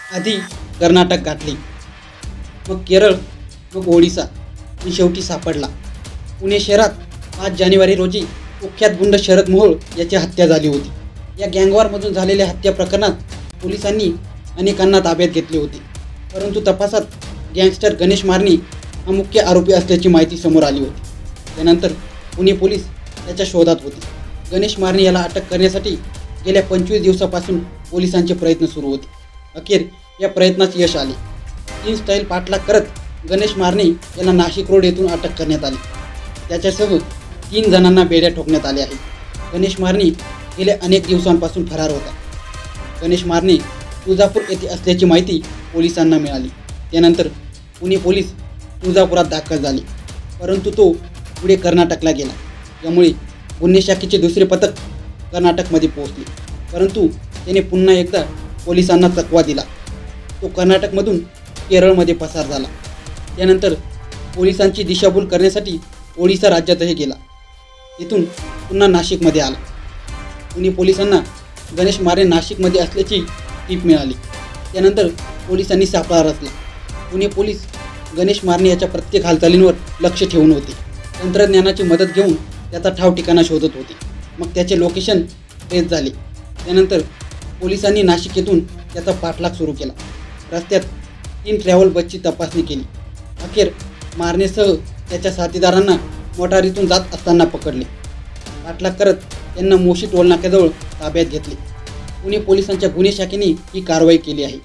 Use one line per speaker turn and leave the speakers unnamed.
आधी कर्नाटक गाठले, मग केरळ, मग ओडिसा आणि शेवटी सापडला. पुणे शहरात 5 जानेवारी रोजी कुख्यात गुंड शरद मोहोळ याची हत्या झाली होती. या गँगवॉरमधून झालेल्या हत्या प्रकरणात पोलिसांनी अनेकांना ताब्यात घेतले होते, परंतु तपासात गँगस्टर गणेश मारणे हा मुख्य आरोपी असल्याची माहिती समोर आली होती. त्यानंतर पुणे पोलीस त्याच्या शोधात होते. गणेश मारणे याला अटक करण्यासाठी गेल्या 25 दिवसापासून पोलिसांचे प्रयत्न सुरू होते. अखेर या प्रयत्नात यश आले. 3 स्टाईल पाठलाग करत गणेश मारणे याला नाशिक रोड येथून अटक करण्यात आली. त्याच्यासह 3 जणांना बेड्या ठोकण्यात आल्या आहेत. गणेश मारणे गेल्या अनेक दिवसांपासून फरार होता. गणेश मारणे तुळजापूर येथे असल्याची माहिती पोलिसांना मिळाली. त्यानंतर पुणे पोलीस तुळजापुरात दाखल झाले, परंतु तो पुढे कर्नाटकला गेला. यामुळे गुन्हे शाखेचे दुसरे पथक कर्नाटकमध्ये पोहोचले, परंतु त्याने पुन्हा एकदा पोलिसांना चकवा दिला. तो कर्नाटकमधून केरळमध्ये पसार झाला. त्यानंतर पोलिसांची दिशाभूल करण्यासाठी ओडिसा राज्यातही गेला. तिथून पुन्हा नाशिकमध्ये आला. पुणे पोलिसांना गणेश मारणे नाशिकमध्ये असल्याची टीप मिळाली. त्यानंतर पोलिसांनी सापळा रचला. पुणे पोलीस गणेश मारणे याच्या प्रत्येक हालचालींवर लक्ष ठेवून होते. तंत्रज्ञानाची मदत घेऊन त्याचा ठाव ठिकाणा शोधत होते. मग त्याचे लोकेशन ट्रेस झाले. त्यानंतर पोलिसांनी नाशिक येथून त्याचा पाठलाग सुरू केला. रस्त्यात 3 ट्रॅव्हल बसची तपासणी केली. अखेर मारणेसह त्याच्या साथीदारांना मोटारीतून जात असताना पकडले. पाठलाग करत त्यांना मोशी टोल नाक्याजवळ ताब्यात घेतले. पुणे पोलिसांच्या गुन्हे शाखेने ही कारवाई केली आहे.